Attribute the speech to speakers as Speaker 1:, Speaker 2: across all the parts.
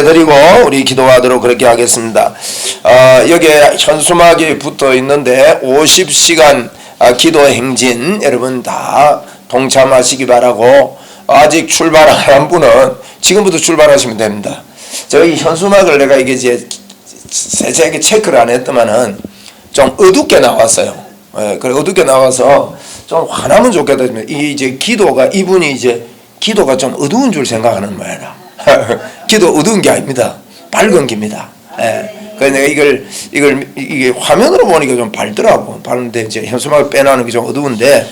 Speaker 1: 드리고 우리 기도하도록 그렇게 하겠습니다. 여기에 현수막이 붙어 있는데 50시간 기도 행진 여러분 다 동참하시기 바라고, 아직 출발한 분은 지금부터 출발하시면 됩니다. 저희 현수막을 내가 이게 이제 세세하게 체크를 안 했더만은 좀 어둡게 나왔어요. 그래 어둡게 나와서 좀 화나면 좋겠다. 이 이제 기도가 이분이 이제 기도가 좀 어두운 줄 생각하는 모양이라. 기도 어두운 게 아닙니다. 밝은 기입니다. 그래서 내가 이게 화면으로 보니까 좀 밝더라고. 밝은데 이제 현수막을 빼놓는 게 좀 어두운데,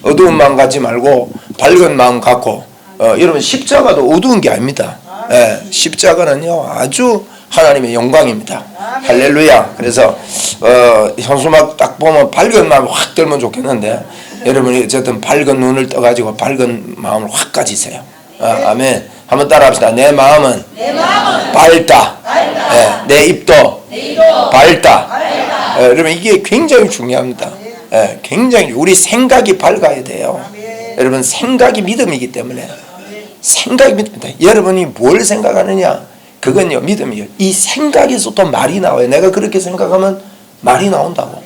Speaker 1: 어두운 마음 갖지 말고 밝은 마음 갖고, 여러분 십자가도 어두운 게 아닙니다. 십자가는요 아주 하나님의 영광입니다. 할렐루야. 그래서 현수막 딱 보면 밝은 마음이 확 들면 좋겠는데, 여러분이 어쨌든 밝은 눈을 떠가지고 밝은 마음을 확 가지세요. 아멘. 한번 따라합시다. 내 마음은 밝다. 내 입도 밝다. 여러분 이게 굉장히 중요합니다. 굉장히 우리 생각이 밝아야 돼요. 여러분 생각이 믿음이기 때문에, 생각이 믿음이다. 여러분이 뭘 생각하느냐 그건요 믿음이에요. 이 생각에서 또 말이 나와요. 내가 그렇게 생각하면 말이 나온다고.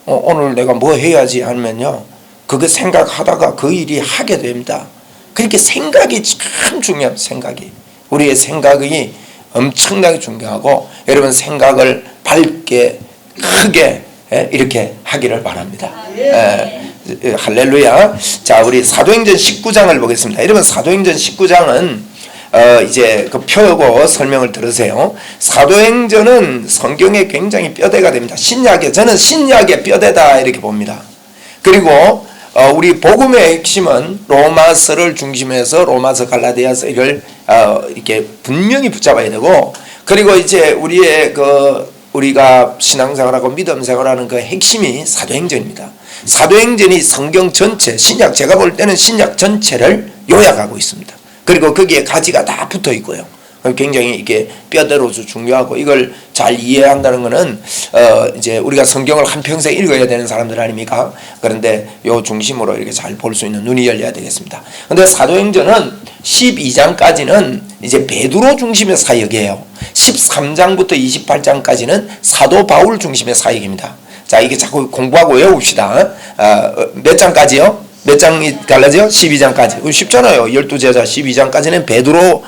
Speaker 1: 오늘 내가 뭐 해야지 하면요 그거 생각하다가 그 일이 하게 됩니다. 그렇게 생각이 참 중요합니다. 생각이, 우리의 생각이 엄청나게 중요하고, 여러분 생각을 밝게 크게 이렇게 하기를 바랍니다. 할렐루야. 자, 우리 사도행전 19장을 보겠습니다. 여러분 사도행전 19장은 이제 그 펴고 설명을 들으세요. 사도행전은 성경에 굉장히 뼈대가 됩니다. 저는 신약의 뼈대다 이렇게 봅니다. 그리고 우리 복음의 핵심은 로마서를 중심해서 로마서, 갈라디아서 이걸 이렇게 분명히 붙잡아야 되고, 그리고 이제 우리가 신앙생활하고 믿음생활하는 그 핵심이 사도행전입니다. 사도행전이 성경 전체, 신약, 제가 볼 때는 신약 전체를 요약하고 있습니다. 그리고 거기에 가지가 다 붙어 있고요. 굉장히 이게 뼈대로서 중요하고, 이걸 잘 이해한다는 것은 이제 우리가 성경을 한평생 읽어야 되는 사람들 아닙니까? 그런데 요 중심으로 이렇게 잘 볼 수 있는 눈이 열려야 되겠습니다. 근데 사도행전은 12장까지는 이제 베드로 중심의 사역이에요. 13장부터 28장까지는 사도 바울 중심의 사역입니다. 자, 이게 자꾸 공부하고 외웁시다. 몇 장까지요? 몇 장이 갈라져요? 12장까지. 쉽잖아요. 12제자 12장까지는 베드로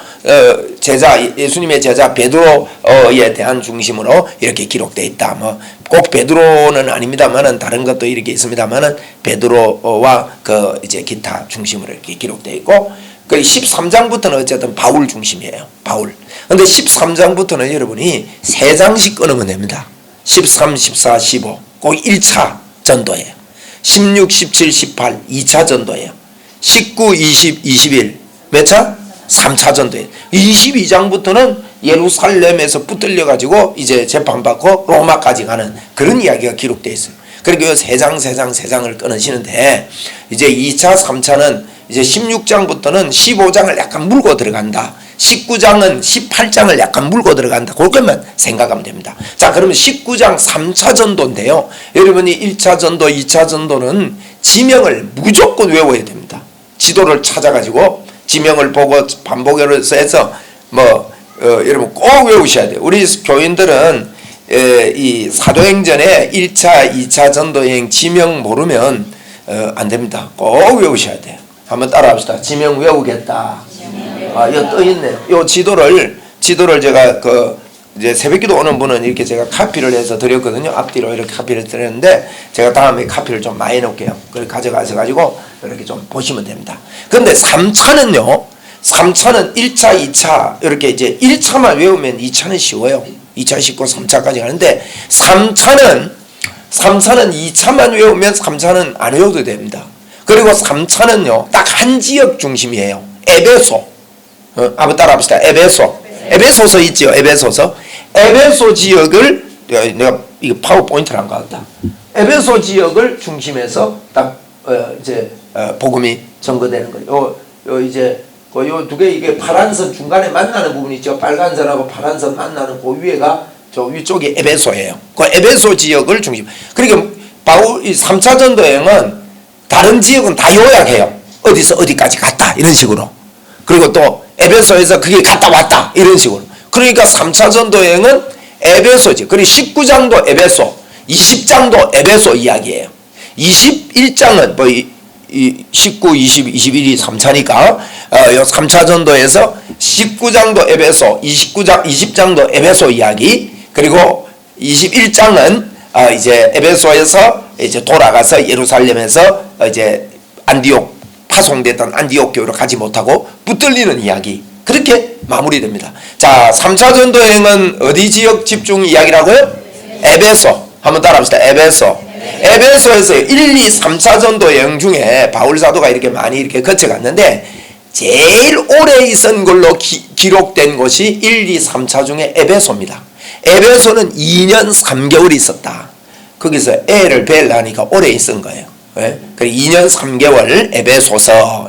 Speaker 1: 제자, 예수님의 제자 베드로에 대한 중심으로 이렇게 기록되어 있다. 뭐 꼭 베드로는 아닙니다만은 다른 것도 이렇게 있습니다만은 베드로와 그 이제 기타 중심으로 이렇게 기록되어 있고, 그 13장부터는 어쨌든 바울 중심이에요. 바울. 근데 13장부터는 여러분이 3장씩 끊으면 됩니다. 13, 14, 15. 꼭 1차 전도예요. 16, 17, 18 2차 전도예요. 19, 20, 21 몇 차? 3차 전도예요. 22장부터는 예루살렘에서 붙들려 가지고 이제 재판받고 로마까지 가는 그런 이야기가 기록되어 있어요. 그러니까 3장을 끊으시는데, 이제 2차, 3차는 이제 16장부터는 15장을 약간 물고 들어간다. 19장은 18장을 약간 물고 들어간다. 그것만 생각하면 됩니다. 자, 그러면 19장 3차 전도인데요. 여러분이 1차 전도, 2차 전도는 지명을 무조건 외워야 됩니다. 지도를 찾아가지고 지명을 보고 반복해서 해서 여러분 꼭 외우셔야 돼요. 우리 교인들은 이 사도행전에 1차, 2차 전도여행 지명 모르면 안 됩니다. 꼭 외우셔야 돼요. 한번 따라합시다. 지명 외우겠다. 여기 떠 있네요. 요 지도를 제가 이제 새벽기도 오는 분은 이렇게 제가 카피를 해서 드렸거든요. 앞뒤로 이렇게 카피를 드렸는데, 제가 다음에 카피를 좀 많이 놓을게요. 그걸 가져가서 가지고 이렇게 좀 보시면 됩니다. 근데 3차는요. 3차는 1차, 2차 이렇게 이제 1차만 외우면 2차는 쉬워요. 2차 쉽고 3차까지 가는데, 3차는 2차만 외우면 3차는 안 외워도 됩니다. 그리고 3차는요 딱 한 지역 중심이에요. 에베소. 한번 따라합시다. 에베소서 있지요. 에베소 지역을, 내가 이거 파워포인트를 한 것 같다. 에베소 지역을 중심해서 딱 이제 복음이 전거되는 거예요. 이제 요 두 개, 이게 파란 선 중간에 만나는 부분 있죠. 빨간 선하고 파란 선 만나는 그 위에가, 저 위쪽이 에베소예요. 그 에베소 지역을 중심. 그러니까 바울 이 3차 전도 여행은 다른 지역은 다 요약해요. 어디서 어디까지 갔다 이런 식으로. 그리고 또 에베소에서 그게 갔다 왔다 이런 식으로. 그러니까 3차 전도 여행은 에베소지. 그리고 19장도 에베소, 20장도 에베소 이야기예요. 21장은 뭐 19, 20, 21이 3차니까 3차 전도에서 19장도 에베소, 20장도 에베소 이야기, 그리고 21장은 이제 에베소에서 이제 돌아가서 예루살렘에서 이제 안디옥 파송됐던 안디옥 교회로 가지 못하고 붙들리는 이야기. 그렇게 마무리됩니다. 자, 3차 전도 여행은 어디 지역 집중 이야기라고요? 에베소. 한번 따라합시다. 에베소. 에베소에서 1, 2, 3차 전도 여행 중에 바울 사도가 이렇게 많이 이렇게 거쳐갔는데 제일 오래 있은 걸로 기록된 곳이 1, 2, 3차 중에 에베소입니다. 에베소는 2년 3개월이 있었다. 거기서 애를 벨라니까 오래 있은 거예요. 네? 그리고 2년 3개월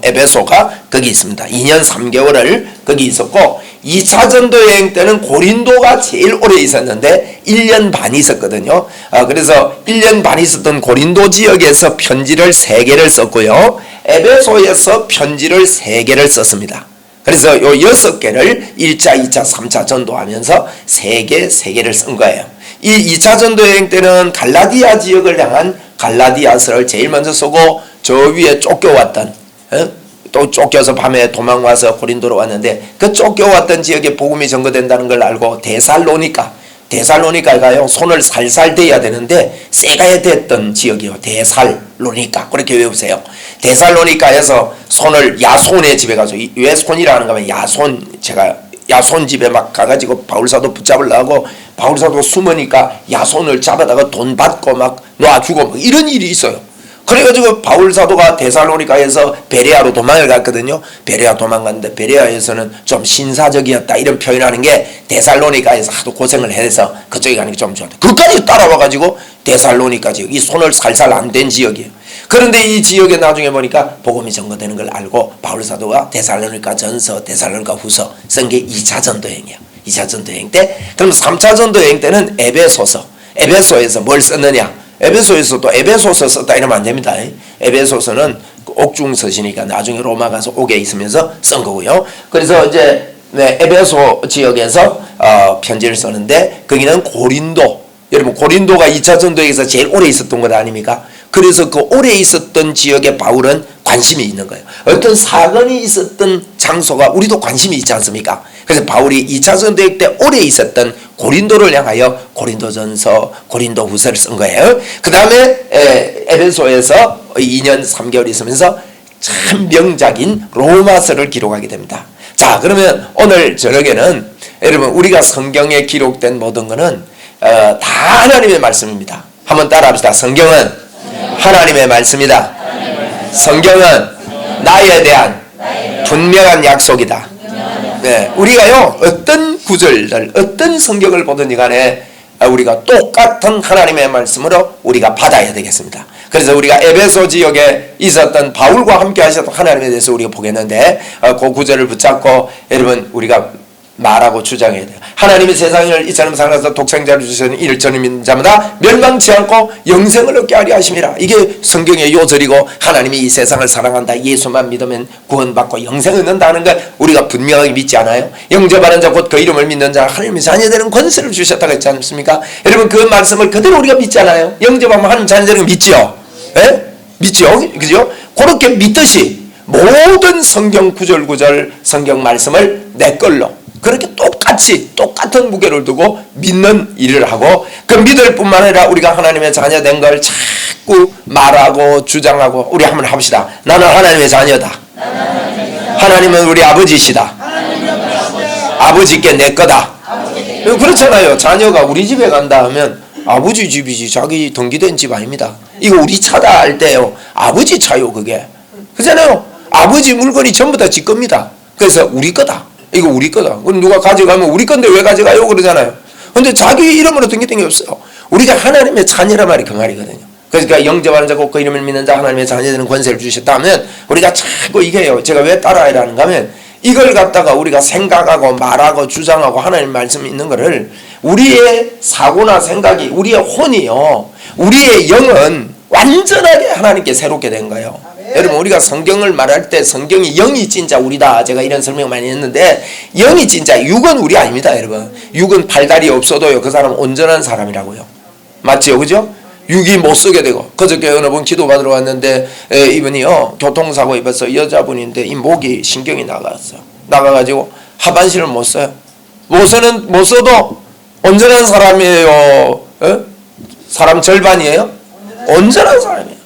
Speaker 1: 에베소가 거기 있습니다. 2년 3개월을 거기 있었고 2차 전도 여행 때는 고린도가 제일 오래 있었는데 1년 반 있었거든요. 그래서 1년 반 있었던 고린도 지역에서 편지를 3개를 썼고요. 에베소에서 편지를 3개를 썼습니다. 그래서 요 6개를 1차, 2차, 3차 전도하면서 3개를 쓴 거예요. 이 2차 전도 여행 때는 갈라디아 지역을 향한 갈라디아서를 제일 먼저 쓰고 저 위에 쫓겨왔던 또 쫓겨서 밤에 도망와서 고린도로 왔는데 그 쫓겨왔던 지역에 복음이 전거된다는 걸 알고 데살로니카가요 손을 살살 대야 되는데 세가야 됐던 지역이요. 데살로니카 그렇게 외우세요. 데살로니카에서 손을 야손의 집에 가서 왜 손이라는 거면 야손 집에 막 가가지고 바울사도 붙잡으려고 바울사도 숨으니까 야손을 잡아다가 돈 받고 막 놔주고 막 이런 일이 있어요. 그래가지고 바울사도가 데살로니카에서 베레아로 도망을 갔거든요. 베레아 도망갔는데 베레아에서는 좀 신사적이었다 이런 표현하는 게 데살로니카에서 하도 고생을 해서 그쪽에 가는 게 좀 좋았다. 그까지 따라와가지고 데살로니카 지역, 이 손을 살살 안 댄 지역이에요. 그런데 이 지역에 나중에 보니까 복음이 전거되는 걸 알고 바울사도가 데살로니카 전서, 데살로니카 후서 쓴 게 2차 전도여행이에요. 2차 전도여행 때. 그럼 3차 전도여행 때는 에베소에서 뭘 썼느냐? 에베소에서 또 에베소서 썼다 이러면 안 됩니다. 에베소서는 옥중서시니까 나중에 로마 가서 옥에 있으면서 쓴 거고요. 그래서 이제 에베소 지역에서 편지를 썼는데 거기는 고린도. 여러분 고린도가 2차 전도에서 제일 오래 있었던 것 아닙니까? 그래서 그 오래 있었던 지역에 바울은 관심이 있는 거예요. 어떤 사건이 있었던 장소가 우리도 관심이 있지 않습니까? 그래서 바울이 2차 전도행 때 오래 있었던 고린도를 향하여 고린도전서, 고린도후서를 쓴 거예요. 그 다음에 에베소에서 2년 3개월 있으면서 참 명작인 로마서를 기록하게 됩니다. 자, 그러면 오늘 저녁에는 여러분 우리가 성경에 기록된 모든 것은 다 하나님의 말씀입니다. 한번 따라합시다. 성경은 하나님의 말씀이다. 성경은 나에 대한 분명한 약속이다. 네, 우리가요 어떤 구절들, 어떤 성경을 보든지 간에 우리가 똑같은 하나님의 말씀으로 우리가 받아야 되겠습니다. 그래서 우리가 에베소 지역에 있었던 바울과 함께 하셨던 하나님에 대해서 우리가 보겠는데 그 구절을 붙잡고 여러분 우리가 말하고 주장해야 돼요. 하나님이 세상을 이처럼 살아서 독생자를 주시는 이를 저는 믿는 자마다 멸망치 않고 영생을 얻게 하려 하심이라. 이게 성경의 요절이고 하나님이 이 세상을 사랑한다. 예수만 믿으면 구원받고 영생을 얻는다는 걸 우리가 분명하게 믿지 않아요? 영접하는 자 곧 그 이름을 믿는 자 하나님의 자녀되는 권세를 주셨다고 했지 않습니까? 여러분 그 말씀을 그대로 우리가 믿지 않아요? 영접하면 하나님 자녀되는 거 믿지요? 예? 믿지요? 그죠? 그렇게 믿듯이 모든 성경 구절 성경 말씀을 내 걸로 그렇게 똑같은 무게를 두고 믿는 일을 하고 그 믿을 뿐만 아니라 우리가 하나님의 자녀 된 걸 자꾸 말하고 주장하고 우리 한번 합시다. 나는 하나님의 자녀다. 하나님은 우리 아버지시다. 아버지께 내 거다. 그렇잖아요. 자녀가 우리 집에 간다 하면 아버지 집이지 자기 등기된 집 아닙니다. 이거 우리 차다 할 때요. 아버지 차요 그게. 그잖아요. 아버지 물건이 전부 다 지 겁니다. 그래서 우리 거다. 이거 우리 거다. 그럼 누가 가져가면 우리 건데 왜 가져가요? 그러잖아요. 근데 자기 이름으로 등기된 게 없어요. 우리가 하나님의 자녀란 말이 그 말이거든요. 그러니까 영접하는 자 곧 그 이름을 믿는 자 하나님의 자녀되는 권세를 주셨다 하면 우리가 자꾸 이게요. 제가 왜 따라하라는가 하면 이걸 갖다가 우리가 생각하고 말하고 주장하고 하나님 말씀 있는 거를 우리의 사고나 생각이 우리의 혼이요. 우리의 영은 완전하게 하나님께 새롭게 된 거예요. 여러분 우리가 성경을 말할 때 성경이 영이 진짜 우리다. 제가 이런 설명 많이 했는데 영이 진짜 육은 우리 아닙니다. 여러분 육은 팔다리 없어도요 그 사람은 온전한 사람이라고요. 맞죠? 그죠? 육이 못 쓰게 되고 그저께 어느 분 기도 받으러 왔는데 이분이요 교통사고 입어서 여자분인데 이 목이 신경이 나가가지고 하반신을 못 써요. 못 써도 온전한 사람이에요. 사람 절반이에요? 온전한 사람이에요.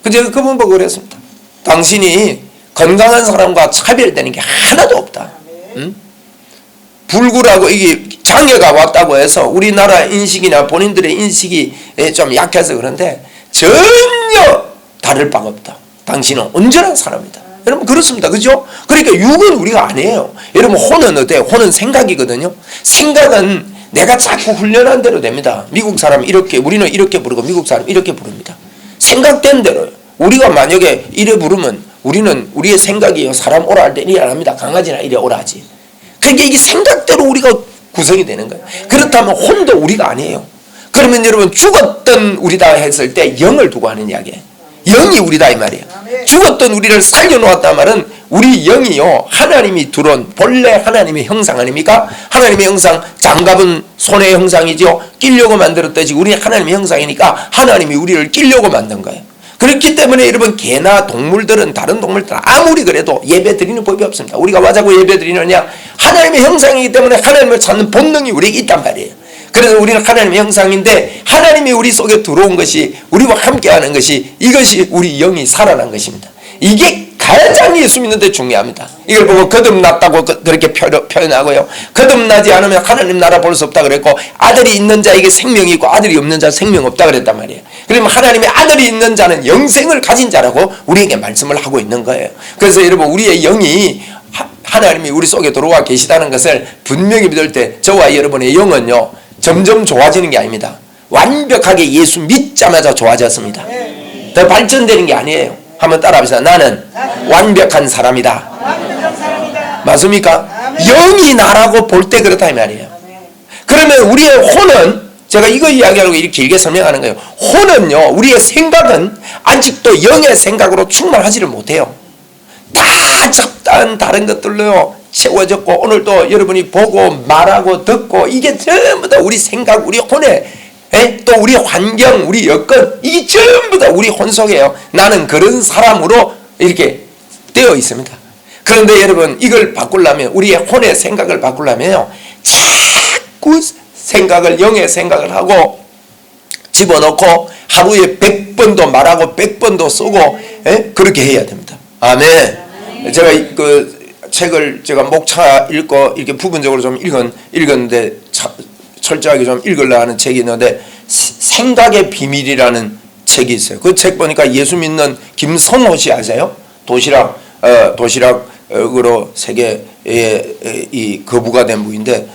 Speaker 1: 그제 그분 보고 그랬습니다. 당신이 건강한 사람과 차별되는 게 하나도 없다. 응? 불구라고 이게 장애가 왔다고 해서 우리나라 인식이나 본인들의 인식이 좀 약해서 그런데 전혀 다를 바가 없다. 당신은 온전한 사람이다. 여러분 그렇습니다. 그죠? 그러니까 육은 우리가 아니에요. 여러분 혼은 어때요? 혼은 생각이거든요. 생각은 내가 자꾸 훈련한 대로 됩니다. 미국 사람 이렇게 우리는 이렇게 부르고 미국 사람 이렇게 부릅니다. 생각된 대로요. 우리가 만약에 이래 부르면 우리는 우리의 생각이요 사람 오라 할 때 이래 안 합니다. 강아지나 이래 오라 하지. 그러니까 이게 생각대로 우리가 구성이 되는 거예요. 그렇다면 혼도 우리가 아니에요. 그러면 여러분 죽었던 우리다 했을 때 영을 두고 하는 이야기예요. 영이 우리다 이 말이에요. 죽었던 우리를 살려놓았단 말은 우리 영이요 하나님이 두른 본래 하나님의 형상 아닙니까? 하나님의 형상 장갑은 손의 형상이죠. 끼려고 만들었듯이 우리 하나님의 형상이니까 하나님이 우리를 끼려고 만든 거예요. 그렇기 때문에 여러분 개나 동물들은 다른 동물들은 아무리 그래도 예배 드리는 법이 없습니다. 우리가 왜 자꾸 예배 드리느냐? 하나님의 형상이기 때문에 하나님을 찾는 본능이 우리에게 있단 말이에요. 그래서 우리는 하나님의 형상인데 하나님이 우리 속에 들어온 것이 우리와 함께하는 것이 이것이 우리 영이 살아난 것입니다. 이게 가장 예수 믿는데 중요합니다. 이걸 보고 거듭났다고 그렇게 표현하고요. 거듭나지 않으면 하나님 나라 볼 수 없다 그랬고 아들이 있는 자에게 생명이 있고 아들이 없는 자 생명 없다 그랬단 말이에요. 그러면 하나님의 아들이 있는 자는 영생을 가진 자라고 우리에게 말씀을 하고 있는 거예요. 그래서 여러분 우리의 영이 하나님이 우리 속에 들어와 계시다는 것을 분명히 믿을 때 저와 여러분의 영은요 점점 좋아지는 게 아닙니다. 완벽하게 예수 믿자마자 좋아졌습니다. 더 발전되는 게 아니에요. 한번 따라합시다. 나는 완벽한 사람이다. 맞습니까? 영이 나라고 볼 때 그렇다 이 말이에요. 그러면 우리의 혼은 제가 이거 이야기하려고 이렇게 길게 설명하는 거예요. 혼은요 우리의 생각은 아직도 영의 생각으로 충만하지를 못해요. 다 잡다한 다른 것들로요 채워졌고 오늘도 여러분이 보고 말하고 듣고 이게 전부 다 우리 생각 우리 혼에 또 우리 환경 우리 여건 이게 전부 다 우리 혼 속에요. 나는 그런 사람으로 이렇게 되어 있습니다. 그런데 여러분 이걸 바꾸려면 우리의 혼의 생각을 바꾸려면요 자꾸 생각을 영의 생각을 하고 집어넣고 하루에 100번도 말하고 100번도 쓰고 그렇게 해야 됩니다. 아멘. 제가 그 책을 제가 목차 읽고 이렇게 부분적으로 좀 읽었는데 철저하게 좀 읽으려 하는 책이 있는데 생각의 비밀이라는 책이 있어요. 그 책 보니까 예수 믿는 김성호 씨 아세요? 도시락으로 세계에 이 거부가 된 분인데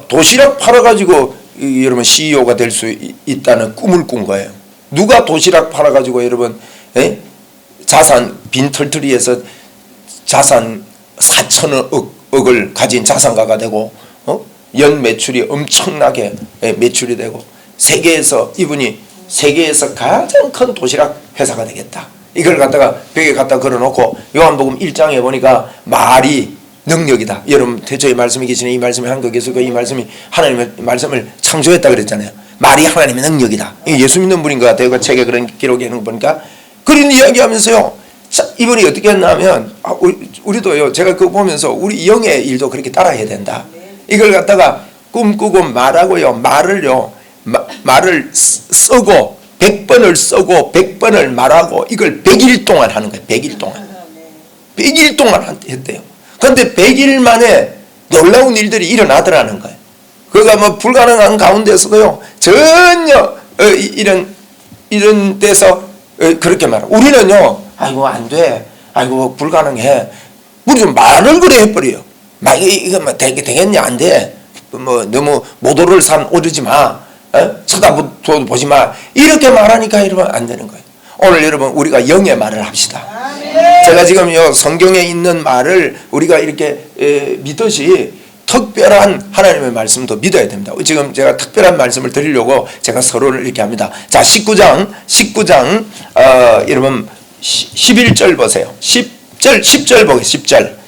Speaker 1: 도시락 팔아가지고 여러분 CEO가 될 수 있다는 꿈을 꾼 거예요. 누가 도시락 팔아가지고 여러분 자산 빈털터리에서 자산 4천억을 가진 자산가가 되고 연 매출이 엄청나게 매출이 되고 이분이 세계에서 가장 큰 도시락 회사가 되겠다. 이걸 갖다가 벽에 갖다 걸어놓고 요한복음 1장에 보니까 말이 능력이다. 여러분 태초에 말씀이 계시네. 이 말씀이 한국에서 이 말씀이 하나님의 말씀을 창조했다 그랬잖아요. 말이 하나님의 능력이다. 예수 믿는 분인 것 같아요. 그 책에 그런 기록이 있는 거 보니까 그런 이야기하면서요. 자, 이분이 어떻게 했냐면 우리도요. 제가 그거 보면서 우리 영의 일도 그렇게 따라해야 된다. 이걸 갖다가 꿈꾸고 말하고요. 말을 쓰고 100번을 쓰고 100번을 말하고 이걸 100일 동안 하는 거예요. 100일 동안. 100일 동안 했대요. 그런데 100일 만에 놀라운 일들이 일어나더라는 거예요. 그가 뭐 불가능한 가운데서도요. 전혀 이런 데서 그렇게 말하고 우리는요. 아이고 안 돼. 아이고 불가능해. 우리 좀 말을 그래 해버려요. 막 이거 뭐 되겠냐 안 돼. 뭐 너무 모도를 산 오르지 마. 쳐다보도 보지 마. 이렇게 말하니까 여러분 안 되는 거예요. 오늘 여러분 우리가 영의 말을 합시다. 제가 지금요 성경에 있는 말을 우리가 이렇게 믿듯이 특별한 하나님의 말씀도 믿어야 됩니다. 지금 제가 특별한 말씀을 드리려고 제가 서론을 이렇게 합니다. 자 19장 여러분 11절 보세요. 10절 보겠습니다. 10절.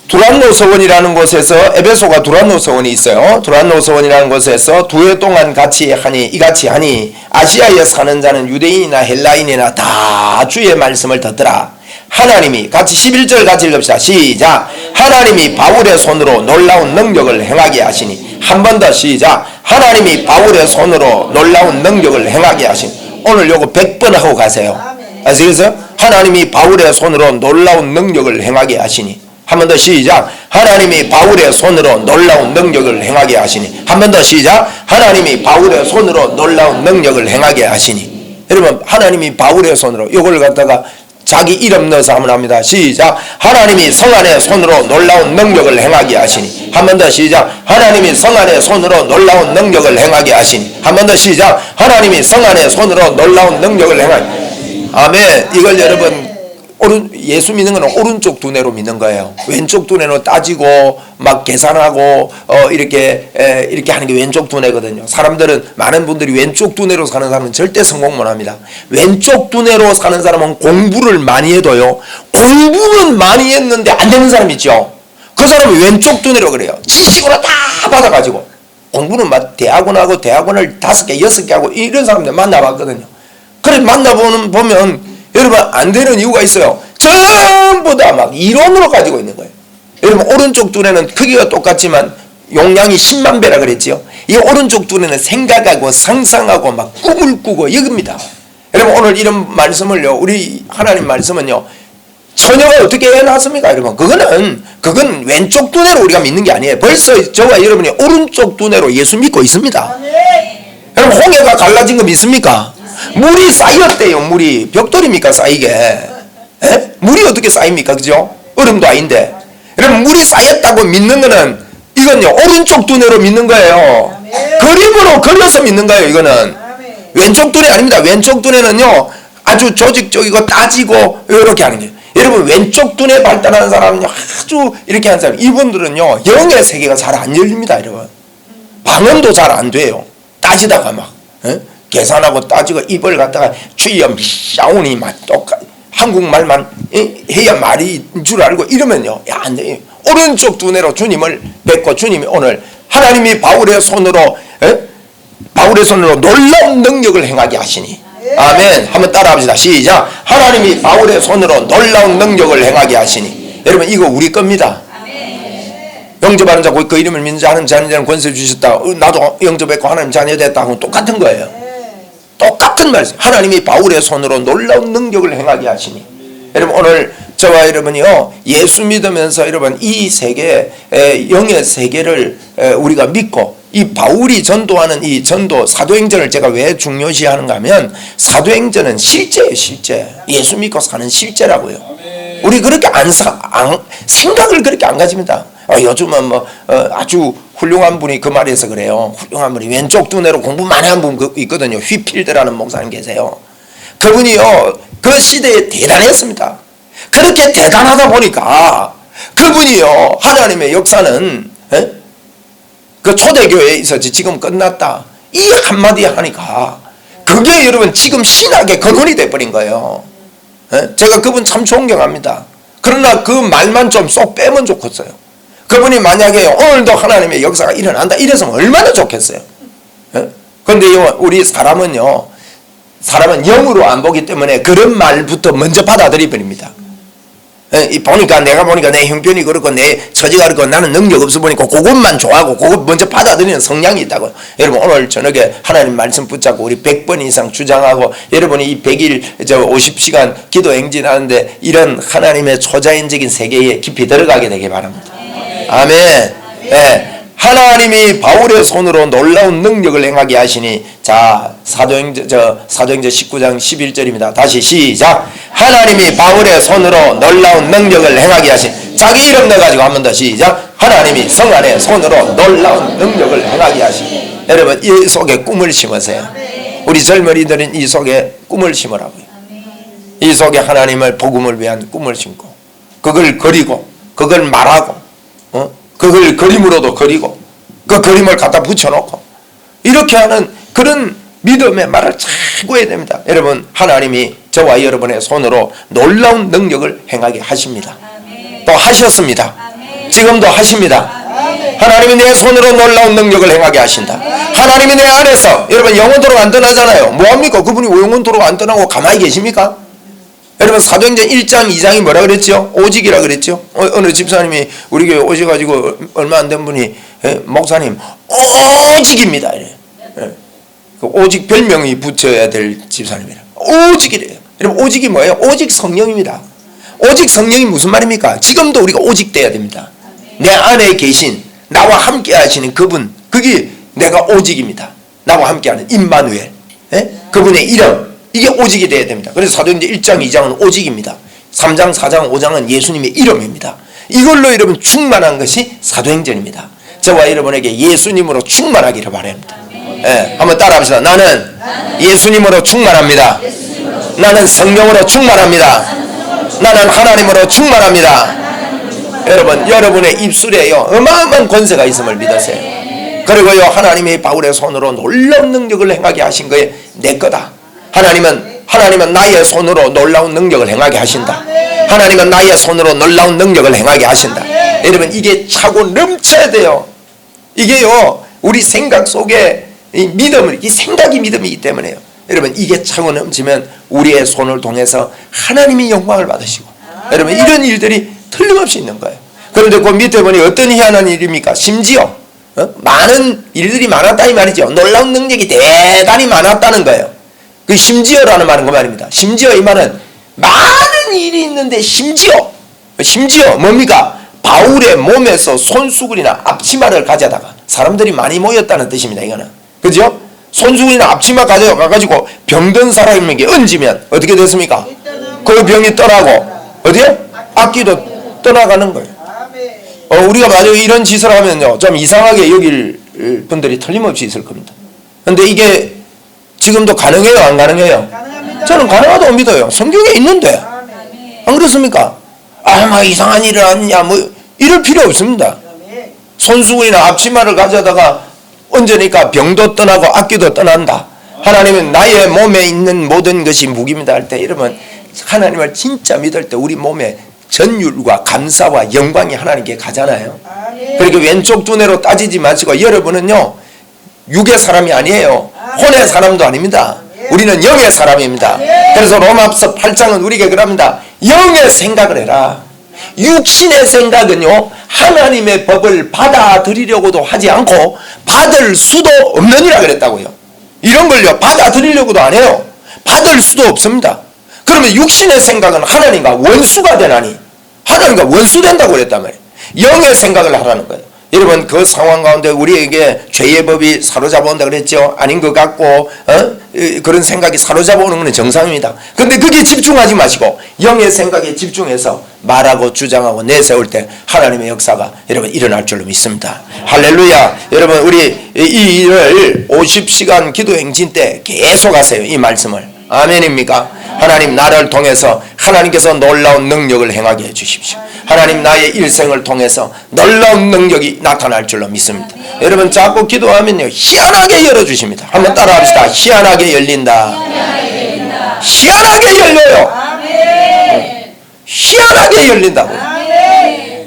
Speaker 1: 두란노 서원이라는 곳에서, 에베소가 두란노 서원이 있어요. 두란노 서원이라는 곳에서 2해 동안 이같이 하니 아시아에 사는 자는 유대인이나 헬라인이나 다 주의 말씀을 듣더라. 하나님이, 같이 11절 같이 읽읍시다. 시작. 하나님이 바울의 손으로 놀라운 능력을 행하게 하시니. 한 번 더 시작. 하나님이 바울의 손으로 놀라운 능력을 행하게 하시니. 오늘 요거 100번 하고 가세요. 아시겠어요? 하나님이 바울의 손으로 놀라운 능력을 행하게 하시니. 한 번 더 시작. 하나님이 바울의 손으로 놀라운 능력을 행하게 하시니. 한 번 더 시작. 하나님이 바울의 손으로 놀라운 능력을 행하게 하시니. 여러분, 하나님이 바울의 손으로, 이걸 갖다가 자기 이름 넣어서 한번 합니다. 시작. 하나님이 성안의 손으로 놀라운 능력을 행하게 하시니. 한 번 더 시작. 하나님이 성안의 손으로 놀라운 능력을 행하게 하시니. 한 번 더 시작. 하나님이 성안의 손으로 놀라운 능력을 행하게. 아멘. 이걸 여러분, 예수 믿는 거는 오른쪽 두뇌로 믿는 거예요. 왼쪽 두뇌로 따지고 막 계산하고 이렇게 하는 게 왼쪽 두뇌거든요. 사람들은, 많은 분들이 왼쪽 두뇌로 사는 사람은 절대 성공 못 합니다. 왼쪽 두뇌로 사는 사람은 공부를 많이 해도요, 공부는 많이 했는데 안 되는 사람 있죠. 그 사람은 왼쪽 두뇌로 그래요. 지식으로 다 받아가지고 공부는 막 대학원하고 대학원을 5개 6개 하고 이런 사람들 만나봤거든요. 그래 보면 여러분, 안 되는 이유가 있어요. 전부 다 막 이론으로 가지고 있는 거예요. 여러분, 오른쪽 두뇌는 크기가 똑같지만 용량이 10만 배라 그랬지요. 이 오른쪽 두뇌는 생각하고 상상하고 막 꿈을 꾸고 이겁니다. 여러분, 오늘 이런 말씀을요, 우리 하나님 말씀은요, 처녀가 어떻게 해놨습니까? 여러분, 그건 왼쪽 두뇌로 우리가 믿는 게 아니에요. 벌써 저와 여러분이 오른쪽 두뇌로 예수 믿고 있습니다. 여러분, 홍해가 갈라진 거 믿습니까? 물이 쌓였대요. 물이 벽돌입니까 쌓이게? 에? 물이 어떻게 쌓입니까? 그죠? 얼음도 아닌데. 여러분, 물이 쌓였다고 믿는 거는, 이건요 오른쪽 두뇌로 믿는 거예요. 그림으로 그려서 믿는 거예요. 이거는 왼쪽 두뇌 아닙니다. 왼쪽 두뇌는요 아주 조직적이고 따지고 이렇게 하는 거예요. 여러분, 왼쪽 두뇌 발달하는 사람은요, 아주 이렇게 하는 사람, 이분들은요 영의 세계가 잘 안 열립니다. 여러분, 방언도 잘 안 돼요. 따지다가 막 계산하고 따지고 입을 갖다가 주여 샤오니 막 똑같 한국말만 해야 말이 줄 알고 이러면요, 야, 안 돼요. 오른쪽 두뇌로 주님을 뵙고, 주님이 오늘 하나님이 바울의 손으로 놀라운 능력을 행하게 하시니. 아멘. 한번 따라합시다. 시작. 하나님이 바울의 손으로 놀라운 능력을 행하게 하시니. 여러분, 이거 우리 겁니다. 영접하는 자, 그 이름을 믿는 자, 하는 자는 권세 주셨다. 나도 영접했고 하나님 자녀 됐다 하고 똑같은 거예요. 똑같은 말씀. 하나님이 바울의 손으로 놀라운 능력을 행하게 하시니. 여러분, 오늘 저와 여러분이요, 예수 믿으면서 여러분 이 세계, 영의 세계를 우리가 믿고, 이 바울이 전도하는 이 전도 사도행전을 제가 왜 중요시 하는가 하면, 사도행전은 실제예요. 실제. 예수 믿고 사는 실제라고요. 우리 그렇게 생각을 그렇게 안 가집니다. 요즘은 아주 훌륭한 분이 그 말에서 그래요. 훌륭한 분이 왼쪽 두뇌로 공부 많이 한 분 있거든요. 휘필드라는 목사님 계세요. 그분이요, 그 시대에 대단했습니다. 그렇게 대단하다 보니까 그분이요, 하나님의 역사는 그 초대교회에 있었지 지금 끝났다, 이 한마디 하니까 그게 여러분 지금 신학의 근원이 돼버린 거예요. 제가 그분 참 존경합니다. 그러나 그 말만 좀 쏙 빼면 좋겠어요. 그분이 만약에 오늘도 하나님의 역사가 일어난다 이랬으면 얼마나 좋겠어요. 그런데 우리 사람은 영으로 안 보기 때문에 그런 말부터 먼저 받아들여 버립니다. 내가 보니까 내 형편이 그렇고 내 처지가 그렇고 나는 능력 없어 보니까 그것만 좋아하고 그것 먼저 받아들이는 성향이 있다고. 여러분, 오늘 저녁에 하나님 말씀 붙잡고 우리 100번 이상 주장하고, 여러분이 이 100일 50시간 기도 행진하는데 이런 하나님의 초자연적인 세계에 깊이 들어가게 되길 바랍니다. 아멘. 네. 하나님이 바울의 손으로 놀라운 능력을 행하게 하시니. 자, 사도행전 19장 11절입니다. 다시 시작. 하나님이 바울의 손으로 놀라운 능력을 행하게 하시니. 자기 이름 넣어가지고 한 번 더 시작. 하나님이 성안의 손으로 놀라운 능력을 행하게 하시니. 여러분, 이 속에 꿈을 심으세요. 우리 젊은이들은 이 속에 꿈을 심으라고요. 이 속에 하나님의 복음을 위한 꿈을 심고, 그걸 그리고, 그걸 말하고, 그걸 그림으로도 그리고, 그 그림을 갖다 붙여놓고, 이렇게 하는 그런 믿음의 말을 자꾸 해야 됩니다. 여러분, 하나님이 저와 여러분의 손으로 놀라운 능력을 행하게 하십니다. 또 하셨습니다. 지금도 하십니다. 하나님이 내 손으로 놀라운 능력을 행하게 하신다. 하나님이 내 안에서, 여러분 영원토록 안 떠나잖아요. 뭐합니까? 그분이 영원토록 안 떠나고 가만히 계십니까? 여러분 사도행전 1장 2장이 뭐라 그랬죠? 오직이라 그랬죠? 어느 집사님이 우리 교회 오셔가지고 얼마 안 된 분이 목사님 오직입니다 이래. 그 오직 별명이 붙여야 될 집사님이라. 오직이래요. 여러분 오직이 뭐예요? 오직 성령입니다. 오직 성령이 무슨 말입니까? 지금도 우리가 오직돼야 됩니다. 내 안에 계신 나와 함께 하시는 그분, 그게 내가 오직입니다. 나와 함께하는 임마누엘, 그분의 이름, 이게 오직이 돼야 됩니다. 그래서 사도행전 1장 2장은 오직입니다. 3장 4장 5장은 예수님의 이름입니다. 이걸로 여러분 충만한 것이 사도행전입니다. 저와 여러분에게 예수님으로 충만하기를 바랍니다. 한번 따라합시다. 나는 예수님으로 충만합니다. 나는 성령으로 충만합니다. 나는 하나님으로 충만합니다. 여러분, 여러분의 입술에요 어마어마한 권세가 있음을 믿으세요. 그리고요 하나님이 바울의 손으로 놀라운 능력을 행하게 하신 거에 내 거다. 하나님은 나의 손으로 놀라운 능력을 행하게 하신다. 하나님은 나의 손으로 놀라운 능력을 행하게 하신다. 여러분 이게 차고 넘쳐야 돼요. 이게요 우리 생각 속에 이 믿음을, 이 생각이 믿음이기 때문에요. 여러분 이게 차고 넘치면 우리의 손을 통해서 하나님이 영광을 받으시고, 여러분 이런 일들이 틀림없이 있는 거예요. 그런데 그 밑에 보니 어떤 희한한 일입니까? 심지어 많은 일들이 많았다 이 말이죠. 놀라운 능력이 대단히 많았다는 거예요. 그 심지어라는 말은 그 말입니다. 심지어 이 말은 많은 일이 있는데 심지어 뭡니까? 바울의 몸에서 손수건이나 앞치마를 가져다가, 사람들이 많이 모였다는 뜻입니다. 이거는 그죠? 손수건이나 앞치마 가져가가지고 병든 사람에게 얹으면 어떻게 됐습니까? 그 병이 떠나고 어디에? 악기도 떠나가는 거예요. 우리가 만약에 이런 짓을 하면요 좀 이상하게 여길 분들이 틀림없이 있을 겁니다. 근데 이게 지금도 가능해요? 안 가능해요? 저는 가능하다고 믿어요. 성경에 있는데. 안 그렇습니까? 막 이상한 일을 하느냐 이럴 필요 없습니다. 손수건이나 앞치마를 가져다가 얹으니까 병도 떠나고 악기도 떠난다. 하나님은 나의 몸에 있는 모든 것이 무기입니다 할 때, 여러분 하나님을 진짜 믿을 때 우리 몸에 전율과 감사와 영광이 하나님께 가잖아요. 그렇게 왼쪽 두뇌로 따지지 마시고, 여러분은요 육의 사람이 아니에요. 혼의 사람도 아닙니다. 우리는 영의 사람입니다. 그래서 로마서 8장은 우리에게 그럽니다. 영의 생각을 해라. 육신의 생각은요 하나님의 법을 받아들이려고도 하지 않고 받을 수도 없느니라 그랬다고요. 이런 걸요 받아들이려고도 안 해요. 받을 수도 없습니다. 그러면 육신의 생각은 하나님과 원수가 되나니, 하나님과 원수된다고 그랬단 말이에요. 영의 생각을 하라는 거예요. 여러분 그 상황 가운데 우리에게 죄의 법이 사로잡아 온다 그랬죠. 아닌 것 같고 그런 생각이 사로잡아 오는 것은 정상입니다. 그런데 거기에 집중하지 마시고 영의 생각에 집중해서 말하고 주장하고 내세울 때 하나님의 역사가 여러분 일어날 줄로 믿습니다. 할렐루야. 여러분 우리 이 일을 50시간 기도 행진 때 계속 하세요. 이 말씀을. 아멘입니까? 하나님 나를 통해서 하나님께서 놀라운 능력을 행하게 해주십시오. 하나님 나의 일생을 통해서 놀라운 능력이 나타날 줄로 믿습니다. 여러분 자꾸 기도하면요 희한하게 열어주십니다. 한번 따라합시다. 희한하게 열린다. 희한하게 열려요. 희한하게 열린다고요.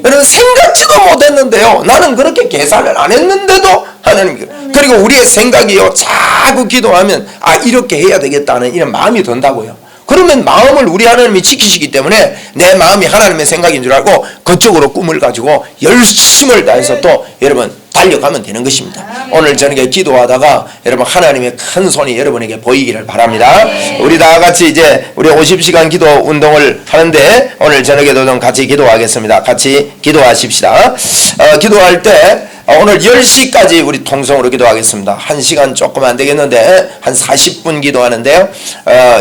Speaker 1: 여러분 생각지도 못했는데요 나는 그렇게 계산을 안 했는데도 하나님, 그리고 우리의 생각이요 자꾸 기도하면 이렇게 해야 되겠다는 이런 마음이 든다고요. 그러면 마음을 우리 하나님이 지키시기 때문에 내 마음이 하나님의 생각인 줄 알고 그쪽으로 꿈을 가지고 열심을 다해서 또 여러분 달려가면 되는 것입니다. 오늘 저녁에 기도하다가 여러분 하나님의 큰 손이 여러분에게 보이기를 바랍니다. 우리 다 같이 이제 우리 50시간 기도 운동을 하는데 오늘 저녁에도 좀 같이 기도하겠습니다. 같이 기도하십시다. 기도할 때 오늘 10시까지 우리 통성으로 기도하겠습니다. 1시간 조금 안 되겠는데 한 40분 기도하는데요.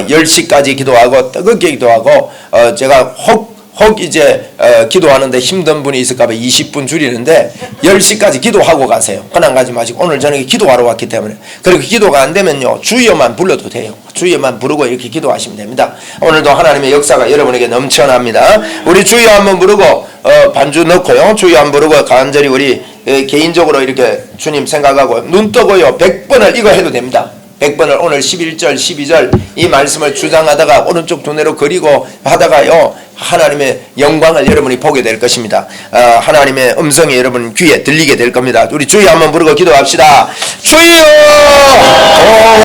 Speaker 1: 10시까지 기도하고 뜨겁게 기도하고 제가 혹 이제 기도하는데 힘든 분이 있을까봐 20분 줄이는데 10시까지 기도하고 가세요. 그냥 가지 마시고 오늘 저녁에 기도하러 왔기 때문에. 그리고 기도가 안 되면요 주여만 불러도 돼요. 주여만 부르고 이렇게 기도하시면 됩니다. 오늘도 하나님의 역사가 여러분에게 넘쳐납니다. 우리 주여 한번 부르고 반주 넣고요 주여 한번 부르고 간절히 우리 개인적으로 이렇게 주님 생각하고 눈 뜨고요 100번을 이거 해도 됩니다. 100번을 오늘 11절 12절 이 말씀을 주장하다가 오른쪽 두뇌로 그리고 하다가요 하나님의 영광을 여러분이 보게 될 것입니다. 하나님의 음성이 여러분 귀에 들리게 될 겁니다. 우리 주여 한번 부르고 기도합시다. 주여